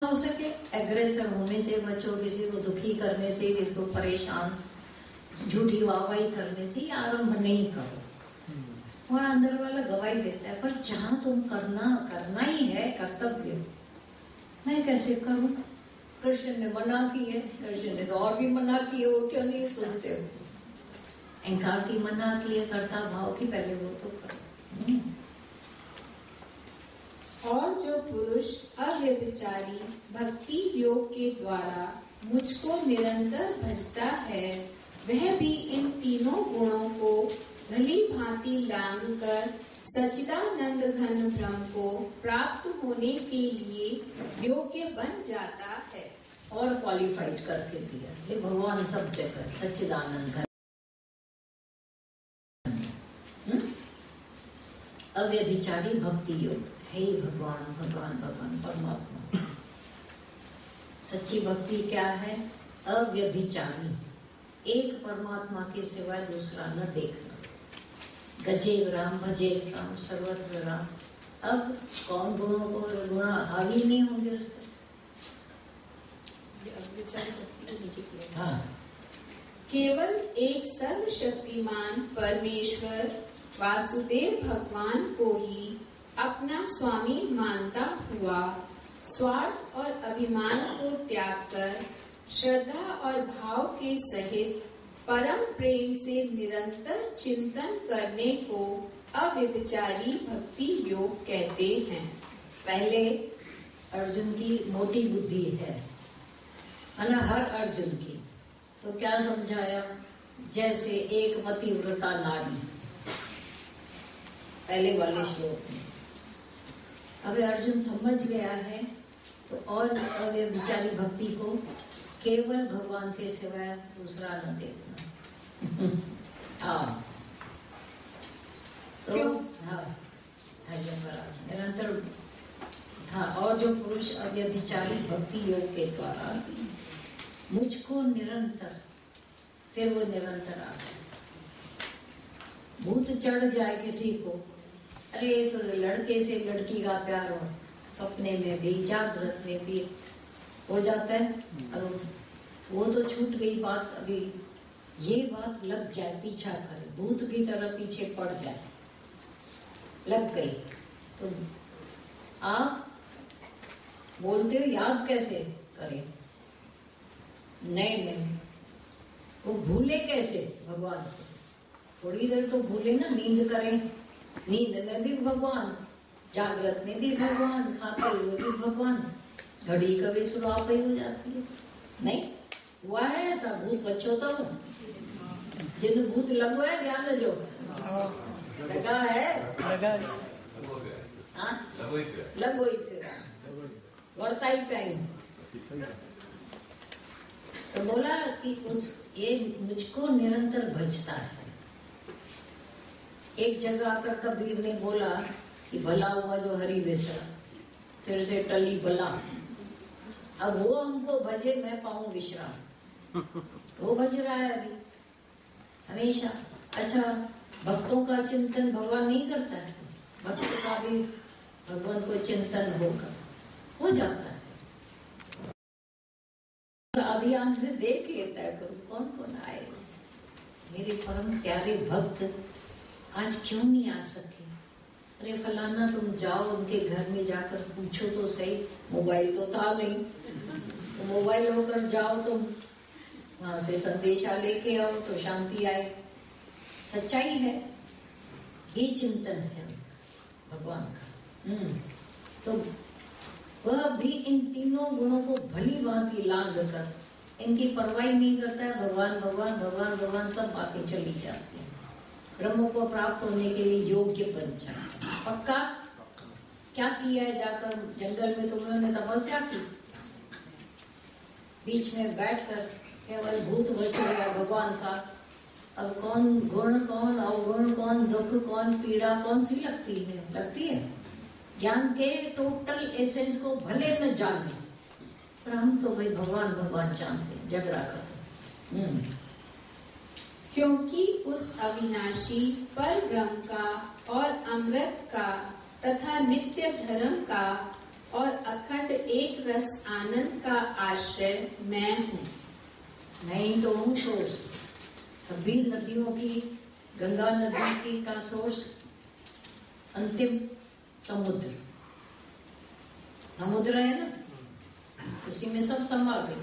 हो सके एग्रेसर होने से बचो, किसी को दुखी करने से, किसी को परेशान झूठी वाहवाही करने से आरंभ नहीं करो। और अंदर वाला गवाही देता है, पर जहां तुम करना ही है कर्तव्य, मैं कैसे करूं? कृष्ण ने मना की है, कृष्ण ने तो और भी मना की है, वो क्यों नहीं सुनते हो? अहंकार की मना की है, कर्ता भाव की, पहले वो तो करो। और जो पुरुष अव्यभिचारी भक्ति योग के द्वारा मुझको निरंतर भजता है, वह भी इन तीनों गुणों को भली भांति लांघ कर सच्चिदानंद घन ब्रह्म को प्राप्त होने के लिए योग्य बन जाता है। और क्वालिफाइड करके दिया, ये भगवान सब जगह सच्चिदानंद घन, अव्यभिचारी भक्ति योग, हे भगवान भगवान भगवान परमात्मा। सच्ची भक्ति क्या है? अव्यभिचारी, एक परमात्मा के सिवाय दूसरा न देखना। गजेव राम भजेव राम सर्वत्र राम। अब कौन गुणों को गुण हावी नहीं होंगे उस पर? अव्यभिचारी भक्ति को नीचे किया। हाँ। केवल एक सर्वशक्तिमान परमेश्वर वासुदेव भगवान को ही अपना स्वामी मानता हुआ स्वार्थ और अभिमान को त्याग कर श्रद्धा और भाव के सहित परम प्रेम से निरंतर चिंतन करने को अव्यभिचारी भक्ति योग कहते हैं। पहले अर्जुन की मोटी बुद्धि है ना, हर अर्जुन की। तो क्या समझाया? जैसे एक पतिव्रता नारी, पहले वाले श्लोक में। अभी अर्जुन समझ गया है, तो और अव्यभिचारी भक्ति को केवल भगवान के सिवाय दूसरा न देखना। तो निरंतर था। और जो पुरुष अव्यभिचारी भक्ति योग के द्वारा मुझको निरंतर, फिर वो निरंतर आ गया। भूत चढ़ जाए किसी को, अरे एक लड़के से लड़की का प्यार हो, सपने में भी जागृत में भी हो जाता है, और वो तो छूट गई बात। अभी ये बात लग जाए, पीछा करे, भूत की तरह पीछे पड़ जाए, लग गई, तो आप बोलते हो याद कैसे करें? नहीं, वो भूले कैसे भगवान को? थोड़ी देर तो भूले ना, नींद करें, नींद में भी भगवान, जागृत में भी भगवान, खाते हुए भी भगवान, घड़ी कभी सुलाप ही हो जाती है। नहीं हुआ है ऐसा? भूत बच्चों तो जिन भूत लगो है, ध्यान जो लगा है, लगो ही वर्ता ही पे। तो बोला कि ये मुझको निरंतर भजता है। एक जगह आकर कबीर ने बोला कि भला हुआ जो हरि विसरा, सिर से टली बला, अब वो हमको भजे, मैं पाऊं विश्राम। वो भज रहा है अभी हमेशा। अच्छा, भक्तों का चिंतन भगवान नहीं करता है? भक्त का भी भगवान को चिंतन होगा, हो जाता है। आधी आंख से देख लेता है कौन कौन आए। मेरे परम प्यारे भक्त आज क्यों नहीं आ सके? अरे फलाना, तुम जाओ उनके घर में, जाकर पूछो तो सही। मोबाइल तो था नहीं, तो मोबाइल होकर जाओ, तुम वहां से संदेशा लेके आओ तो शांति आए। सच्चाई है, ये चिंतन है भगवान का। तो वह भी इन तीनों गुणों को भली भांति लांघ कर, इनकी परवाह नहीं करता है। भगवान भगवान भगवान भगवान सब बातें चली जाती है। ब्रह्म को प्राप्त होने के लिए योग्य बन जाए। पक्का क्या किया है? जाकर जंगल में तुम लोगों ने तपस्या की, बीच में बैठकर केवल भूत बच गया भगवान का। अब कौन गुण, कौन अवगुण, कौन दुख, कौन पीड़ा, कौन सी लगती है? लगती है ज्ञान के टोटल एसेंस को भले न जाने, पर हम तो भाई भगवान भगवान जानते, झगड़ा करते। क्योंकि उस अविनाशी पर ब्रह्म का और अमृत का तथा नित्य धर्म का और अखंड एक रस आनंद का आश्रय मैं हूँ। मैं ही तो हूँ सोर्स। सभी नदियों की, गंगा नदी की का सोर्स अंतिम समुद्र, समुद्र है ना, उसी में सब समा गए।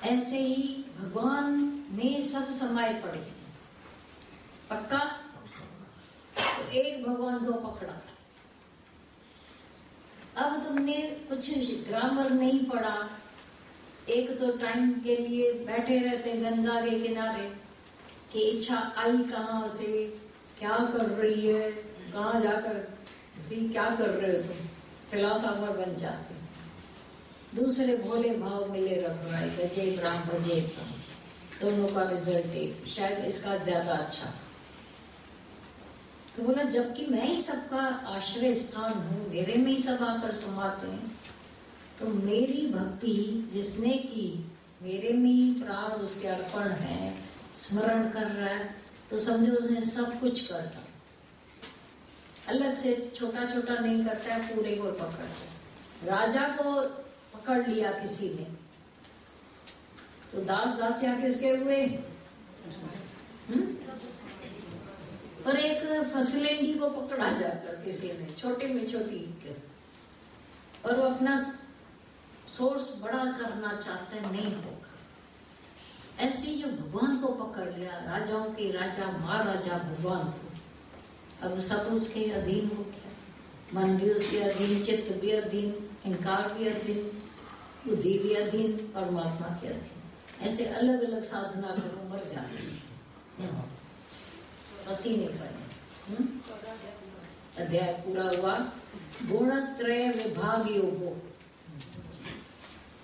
ऐसे ही भगवान में सब समाये पड़े। पक्का? तो एक भगवान को पकड़ा। अब तुमने कुछ ग्रामर नहीं पढ़ा, एक तो टाइम के लिए बैठे रहते गंगा के किनारे कि इच्छा आई कहाँ से, क्या कर रही है, कहाँ जाकर क्या कर रहे हो तुम, फिलोसोफर बन जाते। दूसरे भोले भाव मिले रख रहा है, गजे ब्राह्म बजे ब्राह्म, दोनों का रिजल्ट एक, शायद इसका ज्यादा अच्छा। तो बोला जबकि मैं ही सबका आश्रय स्थान हूँ, मेरे में ही सब आकर समाते हैं, तो मेरी भक्ति जिसने की, मेरे में ही प्राण उसके अर्पण है, स्मरण कर रहा है, तो समझो उसने सब कुछ करता। अलग से छोटा छोटा नहीं करता है, पूरे को पकड़ता। राजा को पकड़ लिया किसी ने, तो दास दासियां किसके हुए? और एक फसलेंडी को पकड़ा जाकर किसी ने, छोटे में छोटी, और वो अपना सोर्स बड़ा करना चाहता है, नहीं होगा। ऐसे जो भगवान को पकड़ लिया, राजाओं के राजा महाराजा भगवान को, अब सब उसके अधीन हो गया। मन भी उसके अधीन, चित्त भी अधीन, अहंकार भी अधीन, बुद्धि भी अधीन, परमात्मा के अधीन। ऐसे अलग अलग साधना करो, मर जाते पसीने पड़े। अध्याय पूरा हुआ। गुणत्रय विभाग योगो,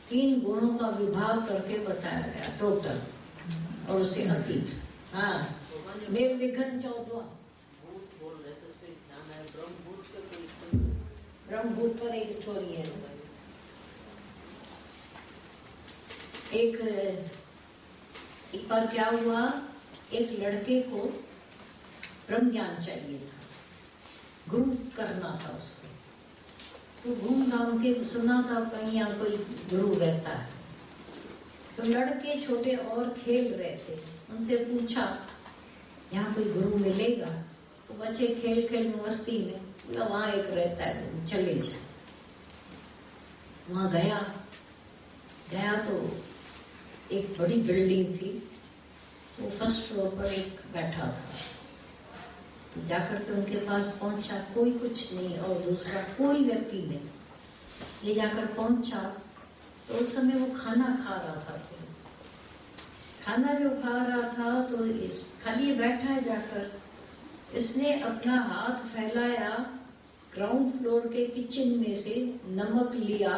3 गुणों का विभाग करके बताया गया टोटल, और उसे अतीत। हाँ, निर्विघ्न 14। ब्रह्मभूत पर एक स्टोरी है। एक बार क्या हुआ, एक लड़के को ब्रह्म ज्ञान चाहिए था, गुरु करना था उसको। तो घूम घाम के सुना था कहीं यहाँ कोई गुरु रहता है। तो लड़के छोटे और खेल रहे थे, उनसे पूछा यहाँ कोई गुरु मिलेगा? तो बच्चे खेल खेल मस्ती में बोला वहां एक रहता है गुरु, चले जाए। वहां गया तो एक बड़ी बिल्डिंग थी, वो फर्स्ट फ्लोर पर एक बैठा था। तो जाकर के उनके पास पहुंचा, कोई कुछ नहीं और दूसरा कोई व्यक्ति नहीं। ये जाकर पहुंचा तो उस समय वो खाना खा रहा था। खाना जो खा रहा था तो खाली बैठा है, जाकर इसने अपना हाथ फैलाया, ग्राउंड फ्लोर के किचन में से नमक लिया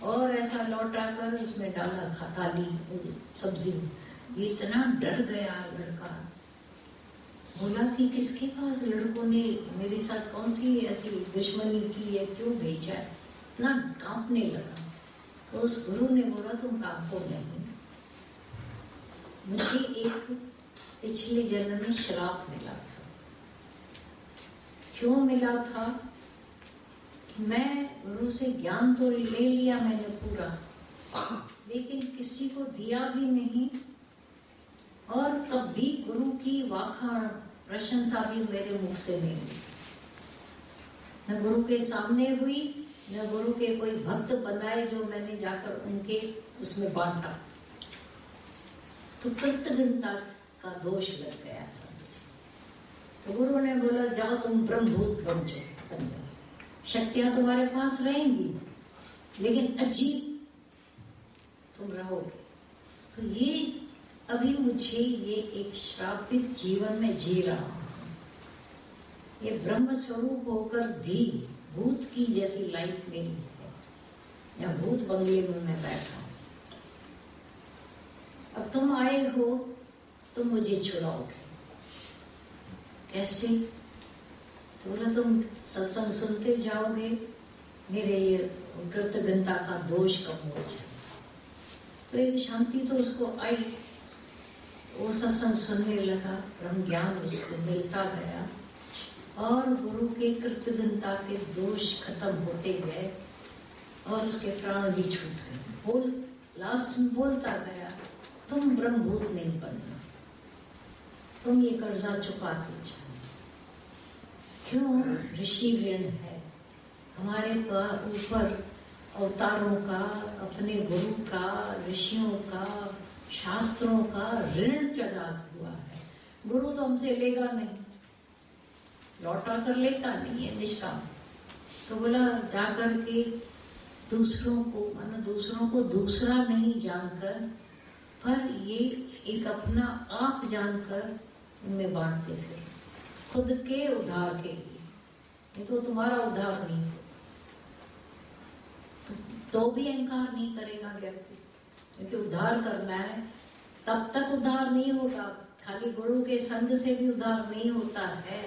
और ऐसा लौटा कर उसमें डाला, खाता ली सब्जी। ये इतना डर गया लड़का, बोला कि किसके पास लड़कों ने मेरे साथ कौन सी ऐसी दुश्मनी की है, क्यों भेजा है, ना कांपने लगा। तो उस गुरु ने बोला तुम कांपो नहीं, मुझे एक पिछले जन्म में श्राप मिला था। क्यों मिला था? कि मैं गुरु से ज्ञान तो ले लिया मैंने पूरा, लेकिन किसी को दिया भी नहीं, और कभी गुरु की वाखाण प्रशंसा भी मेरे मुख से नहीं हुई। न गुरु के सामने हुई, न गुरु के कोई भक्त बनाए जो मैंने जाकर उनके उसमें बांटा। तो कृतज्ञता का दोष लग गया था मुझे। तो गुरु ने बोला जाओ तुम ब्रह्मभूत बन जाओ, शक्तियां तुम्हारे पास रहेंगी, लेकिन अजीब तुम रहोगे। तो ये अभी मुझे ये एक श्रापित जीवन में जी रहा हूं। ये ब्रह्म स्वरूप होकर भी भूत की जैसी लाइफ मेरी है, या भूत बंगले में मैं बैठा हूं। अब तुम आए हो, तुम मुझे छुड़ाओगे कैसे? तो बोला तुम सत्संग सुनते जाओगे, मेरे ये कृतज्ञता का दोष कम हो जाए। तो एक शांति तो उसको आई, वो सत्संग सुनने लगा, ब्रह्म ज्ञान उसको मिलता गया। और गुरु के कृतज्ञता के दोष खत्म होते गए और उसके प्राण भी छूट गए। लास्ट में बोलता गया, तुम ब्रह्मभूत नहीं बनना, तुम ये कर्जा चुकाते जाओ। क्यों? ऋषि ऋण है हमारे ऊपर, अवतारों का, अपने गुरु का, ऋषियों का, शास्त्रों का ऋण चढ़ा हुआ है। गुरु तो हमसे लेगा नहीं, लौटा कर लेता नहीं है, निष्काम। तो बोला जाकर के दूसरों को, मानो दूसरों को दूसरा नहीं जानकर, पर ये एक अपना आप जानकर उनमें बांटते थे, खुद के उद्धार के लिए। ये तो तुम्हारा उद्धार नहीं, तो भी अहंकार नहीं करेगा व्यक्ति, क्योंकि उद्धार करना है। तब तक उद्धार नहीं होगा, खाली गुरु के संग से भी उद्धार नहीं होता है।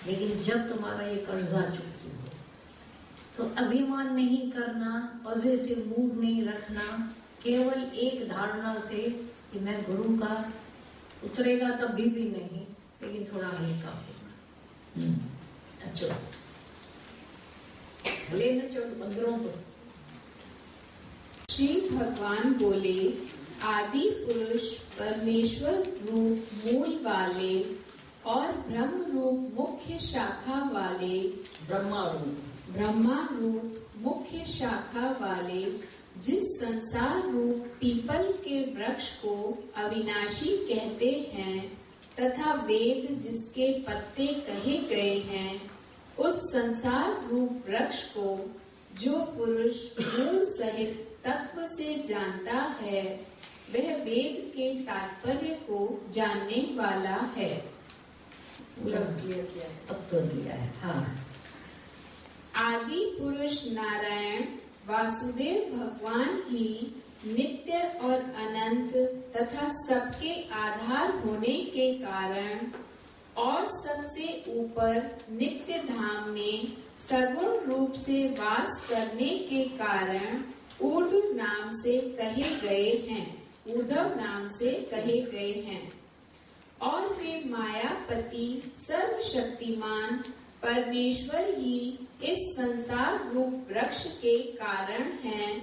लेकिन जब तुम्हारा ये कर्जा चुकती हो, तो अभिमान नहीं करना, पॉजिटिव मूड नहीं रखना, केवल एक धारणा से कि मैं गुरु का उतरेगा तब भी नहीं, लेकिन थोड़ा हल्का होगा। अच्छा, लेना चाहिए मंदिरों को। श्री भगवान बोले, आदि पुरुष परमेश्वर रूप मूल वाले और ब्रह्म रूप मुख्य शाखा वाले, ब्रह्मा रूप मुख्य शाखा वाले जिस संसार रूप पीपल के वृक्ष को अविनाशी कहते हैं तथा वेद जिसके पत्ते कहे गए हैं, उस संसार रूप वृक्ष को जो पुरुष मूल सहित तत्व से जानता है, वह वेद के तात्पर्य को जानने वाला है। पूरा क्लियर किया, अब तो दिया है। हाँ। आदि पुरुष नारायण वासुदेव भगवान ही नित्य और अनंत तथा सबके आधार होने के कारण और सबसे ऊपर नित्य धाम में सगुण रूप से वास करने के कारण ऊर्ध्व नाम से कहे गए हैं, ऊर्ध्व नाम से कहे गए हैं। और वे मायापति सर्वशक्तिमान परमेश्वर ही इस संसार रूप वृक्ष के कारण हैं।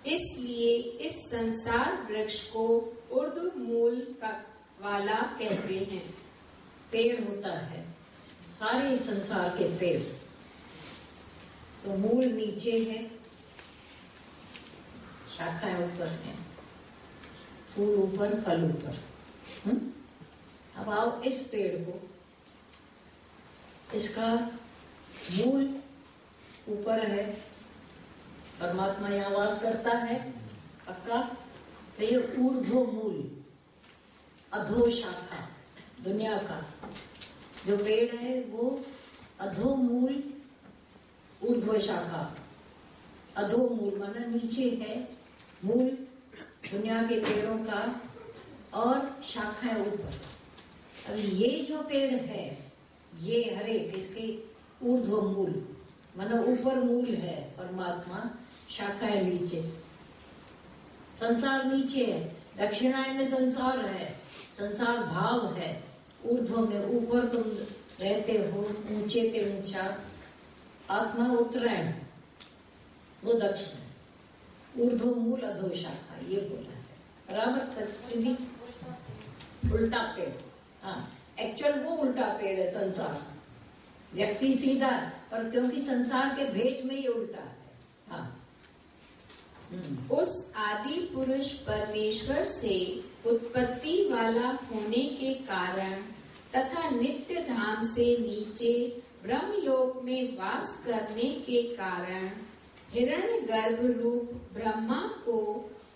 इसलिए इस संसार वृक्ष को ऊर्ध्व मूल का वाला कहते हैं। पेड़ होता है, सारे संसार के पेड़, तो मूल नीचे है, शाखाएं ऊपर हैं, फूल ऊपर, फल ऊपर। अब आओ इस पेड़ को, इसका मूल ऊपर है, परमात्मा यहाँ वास करता है पक्का। तो ये ऊर्ध्व मूल, अधो शाखा, दुनिया का जो पेड़ है वो अधो मूल, ऊर्ध्व शाखा। अधो मूल माना नीचे है, मूल दुनिया के पेड़ों का और शाखाएं ऊपर। अब ये जो पेड़ है, ये हर एक इसके ऊर्ध्व मूल माना ऊपर मूल है परमात्मा, शाखाएं नीचे, संसार नीचे है। दक्षिणायन में संसार है, संसार भाव है, ऊर्ध्व में ऊपर तुम रहते हो, ऊंचे ते ऊंचा। आत्मा उत्तरायण, वो दक्षिण, ऊर्ध्व मूल अधो शाखा, ये बोला है बराबर। सीधी उल्टा पेड़, हाँ एक्चुअल वो उल्टा पेड़ है संसार, व्यक्ति सीधा, पर क्योंकि संसार के भेंट में ये उल्टा है। हाँ। उस आदि पुरुष परमेश्वर से उत्पत्ति वाला होने के कारण तथा नित्य धाम से नीचे ब्रह्मलोक में वास करने के कारण हिरण्यगर्भ रूप ब्रह्मा को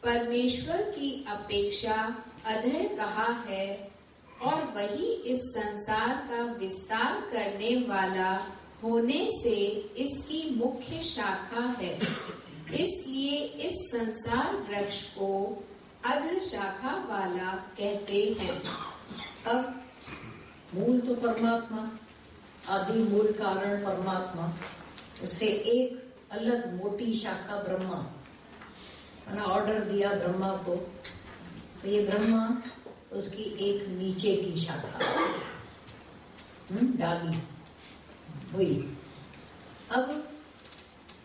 परमेश्वर की अपेक्षा अधः कहा है, और वही इस संसार का विस्तार करने वाला होने से इसकी मुख्य शाखा है। इसलिए इस संसार वृक्ष को अध शाखा वाला कहते हैं। अब मूल तो परमात्मा, आदि मूल कारण परमात्मा, उससे एक अलग मोटी शाखा ब्रह्मा, मैंने ऑर्डर दिया ब्रह्मा को, तो ये ब्रह्मा उसकी एक नीचे की शाखा डाली, हुई। अब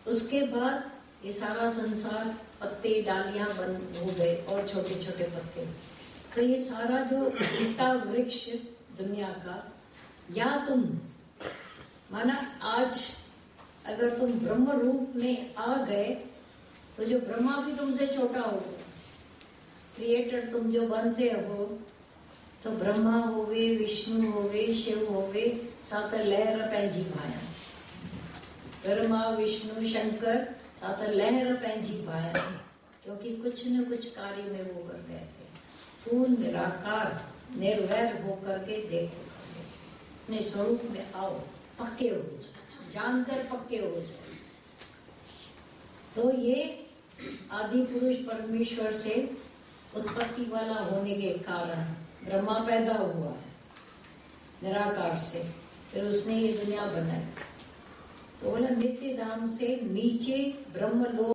उसके बाद ये सारा संसार पत्ते डालियां बंद हो गए और छोटे छोटे पत्ते, तो ये सारा जो उल्टा वृक्ष दुनिया का, या तुम माना आज अगर तुम ब्रह्म रूप में आ गए तो जो ब्रह्मा भी तुमसे छोटा होगा। क्रिएटर तुम जो बनते हो तो ब्रह्मा होवे, विष्णु होवे, शिव होवे, सात लहर पंहिंजी भाया। ब्रह्मा विष्णु शंकर सात लहर पंहिंजी भाया, क्योंकि कुछ न कुछ कार्य में वो कर गए थे। तू निराकार निर्वैर होकर के देखो, अपने स्वरूप में आओ, पक्के हो जाओ, जानकर पक्के हो जाओ। तो ये आदि पुरुष परमेश्वर से उत्पत्ति वाला होने के कारण ब्रह्मा पैदा हुआ निराकार से, फिर उसने ये दुनिया बनाई। तो बोला नित्य धाम से नीचे ब्रह्म लोक